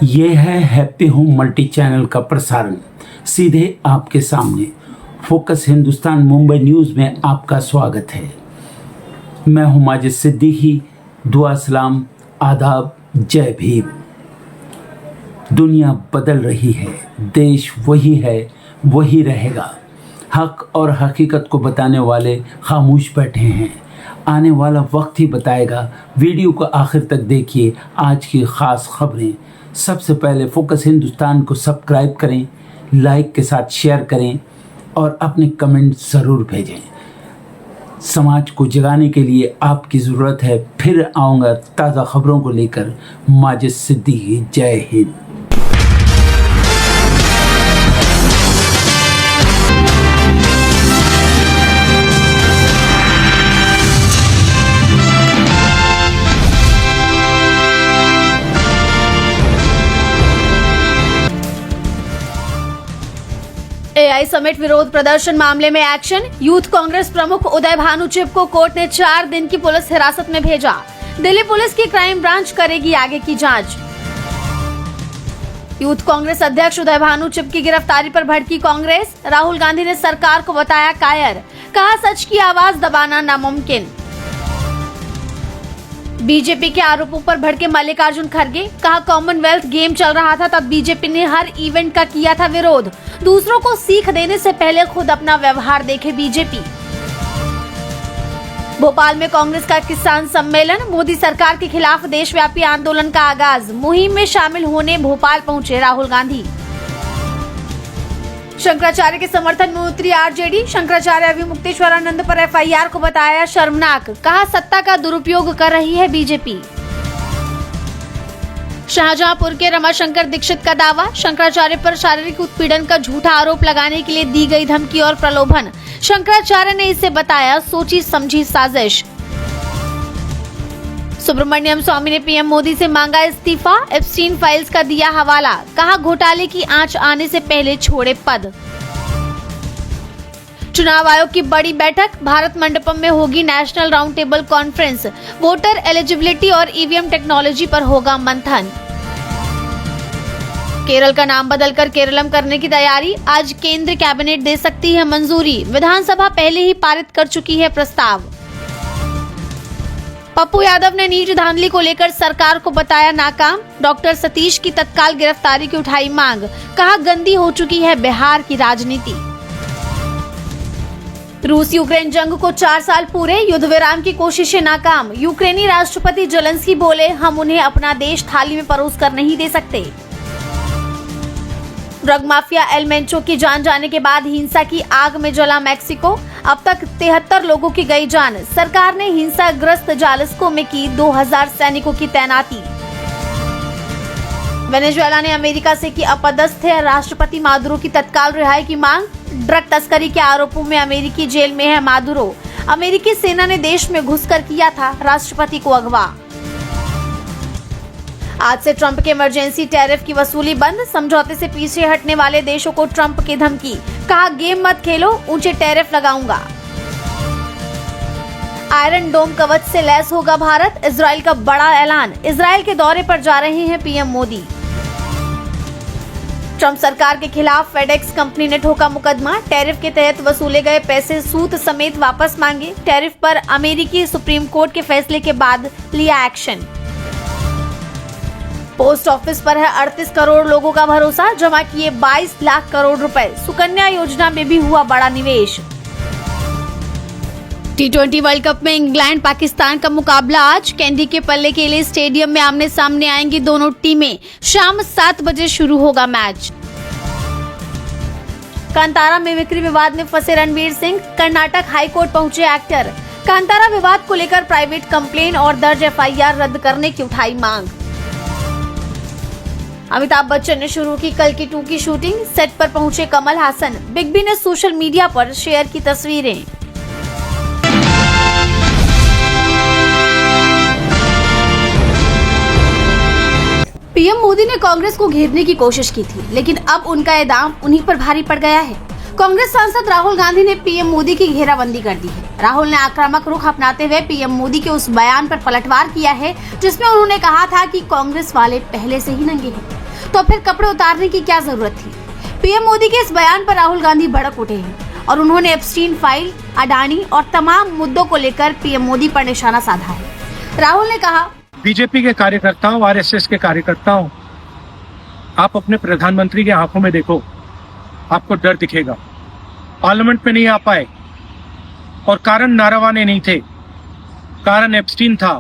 ये है happy home multi channel का प्रसारण सीधे आपके सामने। फोकस हिंदुस्तान मुंबई न्यूज़ में आपका स्वागत है। मैं हूं माजिद सिद्दीकी। दुआ सलाम, आदाब, जय भीम। दुनिया बदल रही है, देश वही है, वही रहेगा। हक और हकीकत को बताने वाले खामोश बैठे हैं। आने वाला वक्त ही बताएगा। वीडियो को आखिर तक देखिए। आज की ख़ास खबरें। सबसे पहले फोकस हिंदुस्तान को सब्सक्राइब करें, लाइक के साथ शेयर करें और अपने कमेंट ज़रूर भेजें। समाज को जगाने के लिए आपकी ज़रूरत है। फिर आऊँगा ताज़ा खबरों को लेकर। माजिद सिद्दीकी, जय हिंद। एआई समिट विरोध प्रदर्शन मामले में एक्शन। यूथ कांग्रेस प्रमुख उदय भानु चिब को कोर्ट ने 4 दिन की पुलिस हिरासत में भेजा। दिल्ली पुलिस की क्राइम ब्रांच करेगी आगे की जांच। यूथ कांग्रेस अध्यक्ष उदय भानु चिब की गिरफ्तारी पर भड़की कांग्रेस। राहुल गांधी ने सरकार को बताया कायर, कहा सच की आवाज दबाना नामुमकिन। बीजेपी के आरोपों पर भड़के मल्लिकार्जुन खड़गे, कहा कॉमनवेल्थ गेम चल रहा था तब बीजेपी ने हर इवेंट का किया था विरोध। दूसरों को सीख देने से पहले खुद अपना व्यवहार देखे बीजेपी। भोपाल में कांग्रेस का किसान सम्मेलन। मोदी सरकार के खिलाफ देशव्यापी आंदोलन का आगाज। मुहिम में शामिल होने भोपाल पहुंचे राहुल गांधी। शंकराचार्य के समर्थन में उतरी आरजेडी। शंकराचार्य अभिमुक्तेश्वरानंद पर एफआईआर को बताया शर्मनाक, कहा सत्ता का दुरुपयोग कर रही है बीजेपी। शाहजहांपुर के रमाशंकर दीक्षित का दावा, शंकराचार्य पर शारीरिक उत्पीड़न का झूठा आरोप लगाने के लिए दी गई धमकी और प्रलोभन। शंकराचार्य ने इसे बताया सोची समझी साजिश। सुब्रमण्यम स्वामी ने पीएम मोदी से मांगा इस्तीफा। एप्स्टीन फाइल्स का दिया हवाला, कहा घोटाले की आंच आने से पहले छोड़े पद। चुनाव आयोग की बड़ी बैठक। भारत मंडपम में होगी national round table conference. Voter eligibility और ईवीएम टेक्नोलॉजी पर होगा मंथन। केरल का नाम बदलकर केरलम करने की तैयारी। आज केंद्र कैबिनेट दे सकती है मंजूरी। विधानसभा पहले ही पारित कर चुकी है प्रस्ताव। पप्पू यादव ने नीट धांधली को लेकर सरकार को बताया नाकाम। डॉक्टर सतीश की तत्काल गिरफ्तारी की उठाई मांग, कहा गंदी हो चुकी है बिहार की राजनीति। रूस यूक्रेन जंग को 4 साल पूरे। युद्ध विराम की कोशिशें नाकाम। यूक्रेनी राष्ट्रपति जेलेंस्की बोले, हम उन्हें अपना देश थाली में परोस कर नहीं दे सकते। ड्रग माफिया एल मेंचो की जान जाने के बाद हिंसा की आग में जला मैक्सिको। अब तक 73 लोगों की गई जान। सरकार ने हिंसाग्रस्त जालिस्को में की 2000 सैनिकों की तैनाती। वेनेजुएला ने अमेरिका से की अपदस्थ राष्ट्रपति मादुरो की तत्काल रिहाई की मांग। ड्रग तस्करी के आरोपों में अमेरिकी जेल में है मादुरो। अमेरिकी सेना ने देश में घुसकर किया था राष्ट्रपति को अगवा। आज से ट्रंप के इमरजेंसी टैरिफ की वसूली बंद। समझौते से पीछे हटने वाले देशों को ट्रंप की धमकी, कहा गेम मत खेलो, ऊंचे टैरिफ लगाऊंगा। आयरन डोम कवच से लैस होगा भारत। इजराइल का बड़ा ऐलान। इजराइल के दौरे पर जा रहे हैं पीएम मोदी। ट्रंप सरकार के खिलाफ फेडेक्स कंपनी ने ठोका मुकदमा। टैरिफ के तहत वसूले गए पैसे सूद समेत वापस मांगे। टैरिफ पर अमेरिकी सुप्रीम कोर्ट के फैसले के बाद लिया एक्शन। पोस्ट ऑफिस पर है 38 करोड़ लोगों का भरोसा। जमा किए 22 लाख करोड़ रुपए। सुकन्या योजना में भी हुआ बड़ा निवेश। T20 वर्ल्ड कप में इंग्लैंड पाकिस्तान का मुकाबला आज। कैंडी के पल्ले के लिए स्टेडियम में आमने सामने आएंगी दोनों टीमें। शाम 7 बजे शुरू होगा मैच। कांतारा में बिक्री विवाद में फंसे रणवीर सिंह। कर्नाटक हाईकोर्ट पहुंचे एक्टर। कांतारा विवाद को लेकर प्राइवेट कंप्लेन और दर्ज एफआईआर रद्द करने की उठाई मांग। अमिताभ बच्चन ने शुरू की कल की 2 की शूटिंग। सेट पर पहुंचे कमल हासन। बिग बी ने सोशल मीडिया पर शेयर की तस्वीरें। पीएम मोदी ने कांग्रेस को घेरने की कोशिश की थी, लेकिन अब उनका ये दाम उन्हीं पर भारी पड़ गया है। कांग्रेस सांसद राहुल गांधी ने पीएम मोदी की घेराबंदी कर दी है। राहुल ने आक्रामक रुख अपनाते हुए पीएम मोदी के उस बयान पर पलटवार किया है जिसमें उन्होंने कहा था कि कांग्रेस वाले पहले से ही नंगे हैं। तो फिर कपड़े उतारने की क्या जरूरत थी। पीएम मोदी के इस बयान पर राहुल गांधी भड़क उठे हैं और उन्होंने एप्स्टीन फाइल, अडानी और तमाम मुद्दों को लेकर पीएम मोदी पर निशाना साधा है। राहुल ने कहा, बीजेपी के कार्यकर्ताओं, आरएसएस के कार्यकर्ताओं, आप अपने प्रधानमंत्री की आंखों में देखो, आपको डर दिखेगा। पार्लियामेंट में नहीं आ पाए और कारण नारावाने नहीं थे, कारण एप्स्टीन था,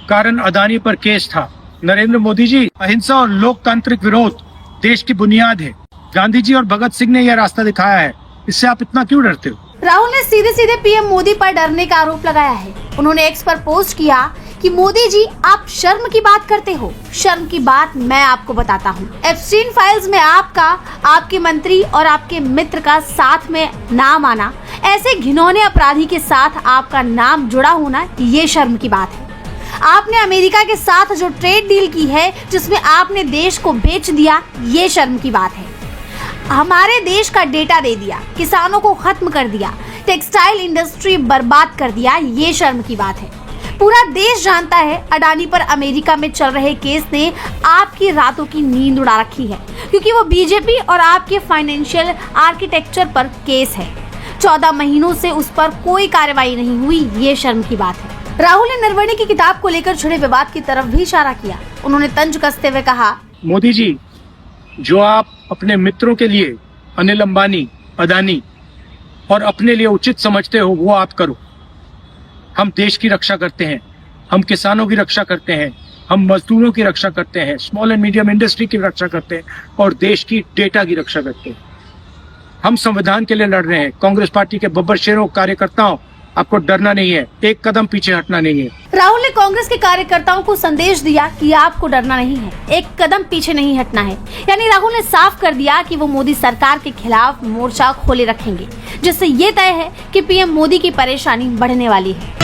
कारण अदानी पर केस था। नरेंद्र मोदी जी, अहिंसा और लोकतांत्रिक विरोध देश की बुनियाद है। गांधी जी और भगत सिंह ने यह रास्ता दिखाया है, इससे आप इतना क्यों डरते हो? राहुल ने सीधे सीधे पीएम मोदी पर डरने का आरोप लगाया है। उन्होंने एक्स पर पोस्ट किया कि मोदी जी, आप शर्म की बात करते हो। शर्म की बात मैं आपको बताता हूँ। एप्स्टीन फाइल्स में आपका, आपके मंत्री और आपके मित्र का साथ में नाम आना, ऐसे घिनौने अपराधी के साथ आपका नाम जुड़ा होना, ये शर्म की बात है। आपने अमेरिका के साथ जो ट्रेड डील की है, जिसमें आपने देश को बेच दिया, ये शर्म की बात है। हमारे देश का डेटा दे दिया, किसानों को खत्म कर दिया, टेक्सटाइल इंडस्ट्री बर्बाद कर दिया, ये शर्म की बात है। पूरा देश जानता है अडानी पर अमेरिका में चल रहे केस ने आपकी रातों की नींद उड़ा रखी है, क्योंकि वो बीजेपी और आपके फाइनेंशियल आर्किटेक्चर पर केस है। 14 महीनों से उस पर कोई कार्रवाई नहीं हुई, ये शर्म की बात है। राहुल ने निर्वणी की किताब को लेकर छिड़े विवाद की तरफ भी इशारा किया। उन्होंने तंज कसते हुए कहा, मोदी जी, जो आप अपने मित्रों के लिए अनिल अंबानी, अदानी और अपने लिए उचित समझते हो, वो आप करो। हम देश की रक्षा करते हैं, हम किसानों की रक्षा करते हैं, हम मजदूरों की रक्षा करते हैं, स्मॉल एंड मीडियम इंडस्ट्री की रक्षा करते हैं और देश की डेटा की रक्षा करते हैं। हम संविधान के लिए लड़ रहे हैं। कांग्रेस पार्टी के बब्बर शेरों, कार्यकर्ताओं, आपको डरना नहीं है, एक कदम पीछे हटना नहीं है। राहुल ने कांग्रेस के कार्यकर्ताओं को संदेश दिया कि आपको डरना नहीं है, एक कदम पीछे नहीं हटना है। यानी राहुल ने साफ कर दिया कि वो मोदी सरकार के खिलाफ मोर्चा खोले रखेंगे, जिससे ये तय है कि पीएम मोदी की परेशानी बढ़ने वाली है।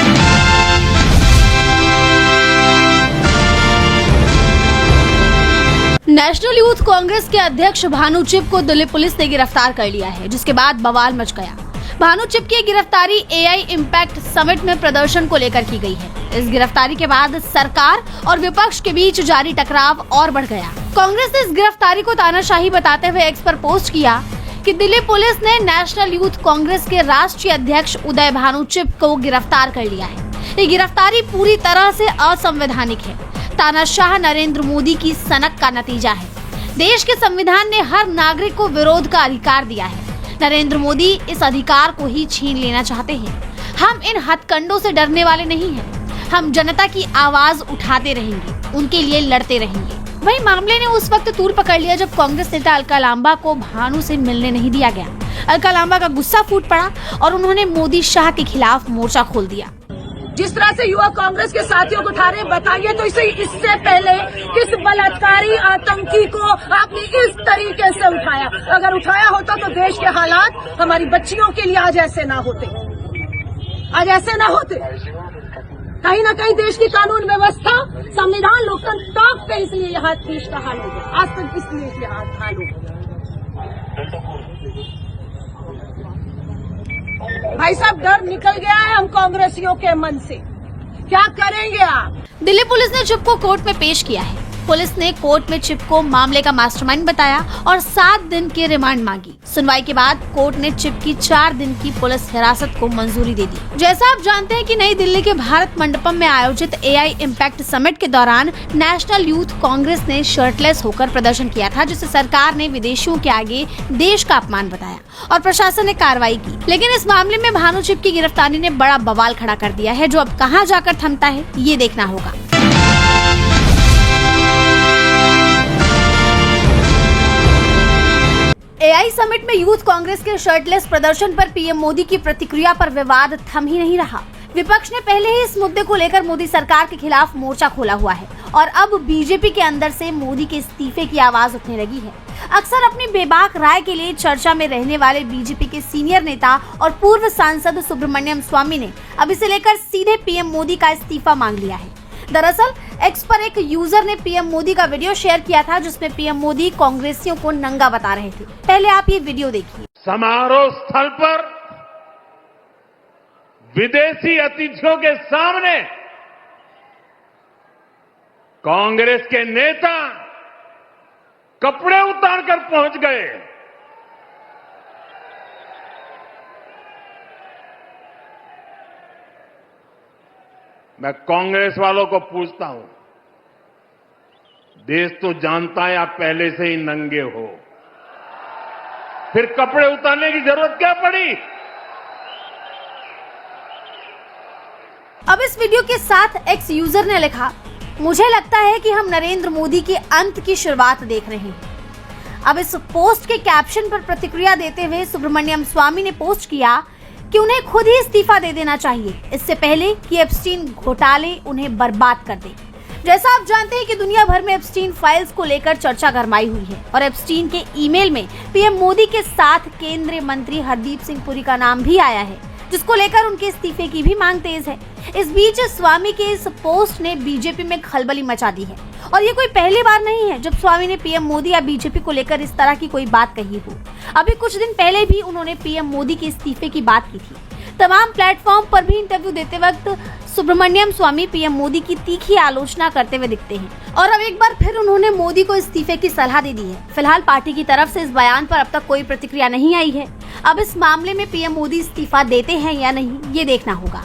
नेशनल यूथ कांग्रेस के अध्यक्ष भानु चिप को दिल्ली पुलिस ने गिरफ्तार कर लिया है, जिसके बाद बवाल मच गया। भानु चिप की गिरफ्तारी एआई इम्पैक्ट समिट में प्रदर्शन को लेकर की गई है। इस गिरफ्तारी के बाद सरकार और विपक्ष के बीच जारी टकराव और बढ़ गया। कांग्रेस ने इस गिरफ्तारी को तानाशाही बताते हुए एक्स पर पोस्ट किया कि दिल्ली पुलिस ने नेशनल यूथ कांग्रेस के राष्ट्रीय अध्यक्ष उदय भानु चिप को गिरफ्तार कर लिया है। ये गिरफ्तारी पूरी तरह से असंवैधानिक है, तानाशाह नरेंद्र मोदी की सनक का नतीजा है। देश के संविधान ने हर नागरिक को विरोध का अधिकार दिया है। नरेंद्र मोदी इस अधिकार को ही छीन लेना चाहते हैं। हम इन हथकंडों से डरने वाले नहीं हैं। हम जनता की आवाज उठाते रहेंगे, उनके लिए लड़ते रहेंगे। वहीं मामले ने उस वक्त तूल पकड़ लिया जब कांग्रेस नेता अलका लांबा को भानु से मिलने नहीं दिया गया। अलका लांबा का गुस्सा फूट पड़ा और उन्होंने मोदी शाह के खिलाफ मोर्चा खोल दिया। जिस तरह से युवा कांग्रेस के साथियों को उठा रहे, बताइए तो इससे पहले किस बलात्कारी आतंकी को आपने इस तरीके से उठाया? अगर उठाया होता तो देश के हालात हमारी बच्चियों के लिए आज ऐसे ना होते, आज ऐसे ना होते। कहीं ना कहीं देश की कानून व्यवस्था, संविधान, लोकतंत्र टॉप पे इसलिए यहाँ देश का हाल हो गया, आज तक इसलिए हाल हो गया। भाई साहब, डर निकल गया है हम कांग्रेसियों के मन से। क्या करेंगे आप? दिल्ली पुलिस ने चिप को कोर्ट में पेश किया है। पुलिस ने कोर्ट में चिप को मामले का मास्टरमाइंड बताया और 7 दिन की रिमांड मांगी। सुनवाई के बाद कोर्ट ने चिप की 4 दिन की पुलिस हिरासत को मंजूरी दे दी। जैसा आप जानते हैं कि नई दिल्ली के भारत मंडपम में आयोजित एआई इम्पैक्ट समिट के दौरान नेशनल यूथ कांग्रेस ने शर्टलेस होकर प्रदर्शन किया था, जिसे सरकार ने विदेशियों के आगे देश का अपमान बताया और प्रशासन ने कार्रवाई की। लेकिन इस मामले में भानु चिप की गिरफ्तारी ने बड़ा बवाल खड़ा कर दिया है, जो अब कहां जाकर थमता है, ये देखना होगा। एआई समिट में यूथ कांग्रेस के शर्टलेस प्रदर्शन पर पीएम मोदी की प्रतिक्रिया पर विवाद थम ही नहीं रहा। विपक्ष ने पहले ही इस मुद्दे को लेकर मोदी सरकार के खिलाफ मोर्चा खोला हुआ है और अब बीजेपी के अंदर से मोदी के इस्तीफे की आवाज उठने लगी है। अक्सर अपनी बेबाक राय के लिए चर्चा में रहने वाले बीजेपी के सीनियर नेता और पूर्व सांसद सुब्रमण्यम स्वामी ने अब इसे लेकर सीधे पीएम मोदी का इस्तीफा मांग लिया है। दरअसल एक्स पर एक यूजर ने पीएम मोदी का वीडियो शेयर किया था, जिसमें पीएम मोदी कांग्रेसियों को नंगा बता रहे थे। पहले आप ये वीडियो देखिए। समारोह स्थल पर विदेशी अतिथियों के सामने कांग्रेस के नेता कपड़े उतार कर पहुंच गए। मैं कांग्रेस वालों को पूछता हूं, देश तो जानता है आप पहले से ही नंगे हो, फिर कपड़े उतारने की जरूरत क्या पड़ी? अब इस वीडियो के साथ एक्स यूजर ने लिखा, मुझे लगता है कि हम नरेंद्र मोदी के अंत की शुरुआत देख रहे हैं। अब इस पोस्ट के कैप्शन पर प्रतिक्रिया देते हुए सुब्रमण्यम स्वामी ने पोस्ट किया कि उन्हें खुद ही इस्तीफा दे देना चाहिए, इससे पहले कि एप्स्टीन घोटाले उन्हें बर्बाद कर दे। जैसा आप जानते हैं कि दुनिया भर में एप्स्टीन फाइल्स को लेकर चर्चा गरमाई हुई है और एप्स्टीन के ईमेल में पीएम मोदी के साथ केंद्रीय मंत्री हरदीप सिंह पुरी का नाम भी आया है, जिसको लेकर उनके इस्तीफे की भी मांग तेज है। इस बीच स्वामी के इस पोस्ट ने बीजेपी में खलबली मचा दी है और ये कोई पहली बार नहीं है जब स्वामी ने पीएम मोदी या बीजेपी को लेकर इस तरह की कोई बात कही हो। अभी कुछ दिन पहले भी उन्होंने पीएम मोदी के इस्तीफे की बात की थी। तमाम प्लेटफॉर्म पर भी इंटरव्यू देते वक्त सुब्रमण्यम स्वामी पीएम मोदी की तीखी आलोचना करते हुए दिखते हैं और अब एक बार फिर उन्होंने मोदी को इस्तीफे की सलाह दे दी है। फिलहाल पार्टी की तरफ से इस बयान पर अब तक कोई प्रतिक्रिया नहीं आई है। अब इस मामले में पीएम मोदी इस्तीफा देते हैं या नहीं, ये देखना होगा।